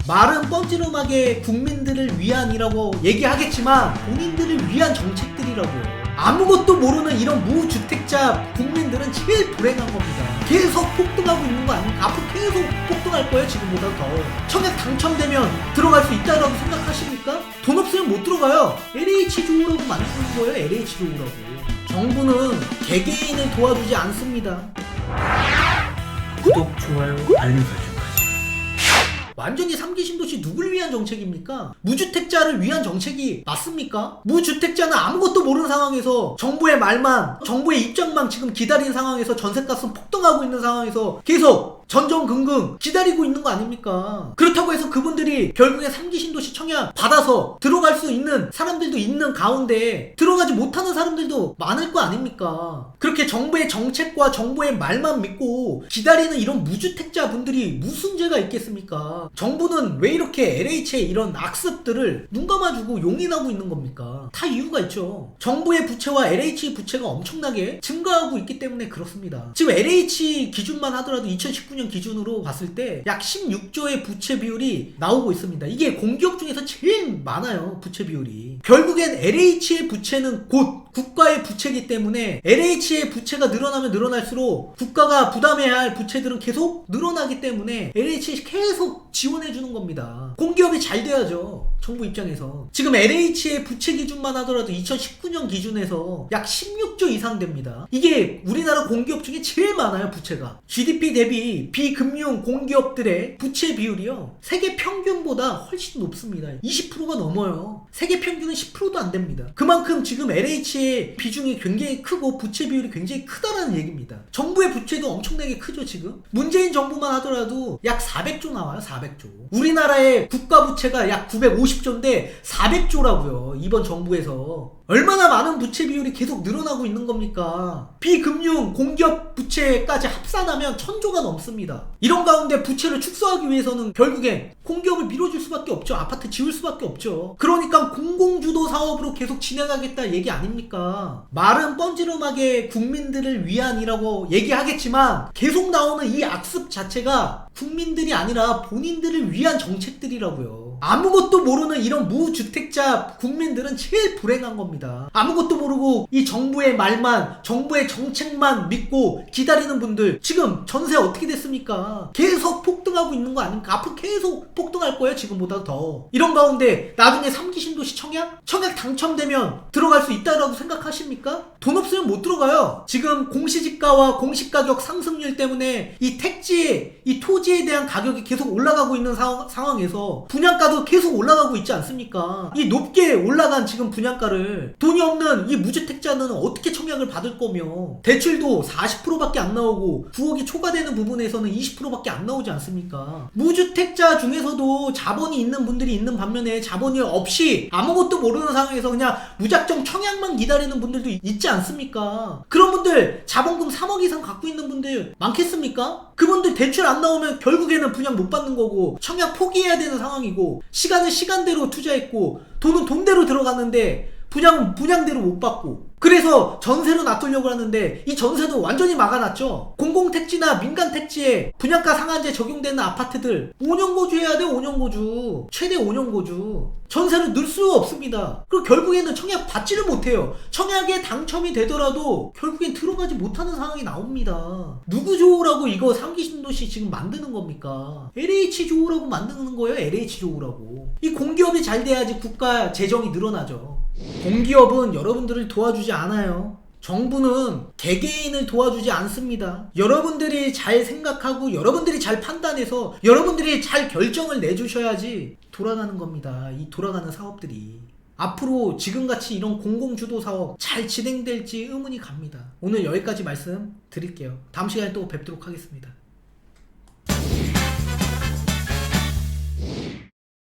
말은 뻔지름하게 국민들을 위한이라고 얘기하겠지만 본인들을 위한 정책들이라고요. 아무것도 모르는 이런 무주택자 국민들은 제일 불행한 겁니다. 계속 폭등하고 있는 거 아닙니까? 앞으로 계속 폭등할 거예요. 지금보다 더. 청약 당첨되면 들어갈 수 있다라고 생각하십니까? 돈 없으면 못 들어가요. LH 조우라고 만드는 거예요. LH 조우라고. 정부는 개개인을 도와주지 않습니다. 구독, 좋아요, 알림 설정까지. 완전히 3기 신도시 누굴 위한 정책입니까? 무주택자를 위한 정책이 맞습니까? 무주택자는 아무것도 모르는 상황에서 정부의 말만, 정부의 입장만 지금 기다리는 상황에서 전세값은 폭등하고 있는 상황에서 계속 전전긍긍 기다리고 있는 거 아닙니까? 그렇다고 해서 그분들이 결국에 3기 신도시 청약 받아서 들어갈 수 있는 사람들도 있는 가운데 들어가지 못하는 사람들도 많을 거 아닙니까? 그렇게 정부의 정책과 정부의 말만 믿고 기다리는 이런 무주택자 분들이 무슨 죄가 있겠습니까? 정부는 왜 이렇게 LH의 이런 악습들을 눈 감아주고 용인하고 있는 겁니까? 다 이유가 있죠. 정부의 부채와 LH 부채가 엄청나게 증가하고 있기 때문에 그렇습니다. 지금 LH 기준만 하더라도 2019년 기준으로 봤을 때 약 16조의 부채 비율이 나오고 있습니다. 이게 공기업 중에서 제일 많아요. 부채 비율이. 결국엔 LH의 부채는 곧 국가의 부채이기 때문에 LH의 부채가 늘어나면 늘어날수록 국가가 부담해야 할 부채들은 계속 늘어나기 때문에 LH에 계속 지원해 주는 겁니다. 공기업이 잘 돼야죠. 정부 입장에서. 지금 LH의 부채 기준만 하더라도 2019년 기준에서 약 16조 이상 됩니다. 이게 우리나라 공기업 중에 제일 많아요. 부채가. GDP 대비 비금융 공기업들의 부채 비율이요. 세계 평균보다 훨씬 높습니다. 20%가 넘어요. 세계 평균은 10%도 안 됩니다. 그만큼 지금 LH의 비중이 굉장히 크고 부채 비율이 굉장히 크다라는 얘기입니다. 정부의 부채도 엄청나게 크죠. 지금 문재인 정부만 하더라도 약 400조 나와요. 400조. 우리나라의 국가 부채가 약 950조인데 400조라고요. 이번 정부에서. 얼마나 많은 부채 비율이 계속 늘어나고 있는 겁니까? 비금융 공기업 부채까지 합산하면 1000조가 넘습니다. 이런 가운데 부채를 축소하기 위해서는 결국엔 공기업을 밀어줄 수밖에 없죠. 아파트 지을 수밖에 없죠. 그러니까 공공주도 사업으로 계속 진행하겠다 얘기 아닙니까? 말은 뻔지름하게 국민들을 위한이라고 얘기하겠지만 계속 나오는 이 악습 자체가 국민들이 아니라 본인들을 위한 정책들이라고요. 아무것도 모르는 이런 무주택자 국민들은 제일 불행한 겁니다. 아무것도 모르고 이 정부의 말만, 정부의 정책만 믿고 기다리는 분들 지금 전세 어떻게 됐습니까? 계속 폭등하고 있는 거 아닙니까? 앞으로 계속 폭등할 거예요. 지금보다 더. 이런 가운데 나중에 3기 신도시 청약 당첨되면 들어갈 수 있다라고 생각하십니까? 돈 없으면 못 들어가요. 지금 공시지가와 공시가격 상승률 때문에 이 택지, 이 토지에 대한 가격이 계속 올라가고 있는 상황에서 분양가도 계속 올라가고 있지 않습니까? 이 높게 올라간 지금 분양가를 돈이 없는 이 무주택자는 어떻게 청약을 받을 거며 대출도 40%밖에 안 나오고 9억이 초과되는 부분에서는 20%밖에 안 나오지 않습니까? 무주택자 중에서도 자본이 있는 분들이 있는 반면에 자본이 없이 아무것도 모르는 상황에서 그냥 무작정 청약만 기다리는 분들도 있지 않습니까? 그런 분들 자본금 3억 이상 갖고 있는 분들 많겠습니까? 그분들 대출 안 나오면 결국에는 분양 못 받는 거고 청약 포기해야 되는 상황이고 시간은 시간대로 투자했고 돈은 돈대로 들어갔는데 분양은 분양대로 못 받고 그래서 전세로 놔두려고 하는데 이 전세도 완전히 막아놨죠. 공공택지나 민간택지에 분양가 상한제 적용되는 아파트들 5년 거주해야 돼. 5년 거주. 최대 5년 거주. 전세를 넣을 수 없습니다. 그리고 결국에는 청약 받지를 못해요. 청약에 당첨이 되더라도 결국엔 들어가지 못하는 상황이 나옵니다. 누구 조우라고 이거 3기 신도시 지금 만드는 겁니까? LH 조우라고 만드는 거예요. LH 조우라고. 이 공기업이 잘 돼야지 국가 재정이 늘어나죠. 공기업은 여러분들을 도와주지 않아요. 정부는 개개인을 도와주지 않습니다. 여러분들이 잘 생각하고 여러분들이 잘 판단해서 여러분들이 잘 결정을 내주셔야지 돌아가는 겁니다. 이 돌아가는 사업들이. 앞으로 지금같이 이런 공공주도 사업 잘 진행될지 의문이 갑니다. 오늘 여기까지 말씀 드릴게요. 다음 시간에 또 뵙도록 하겠습니다.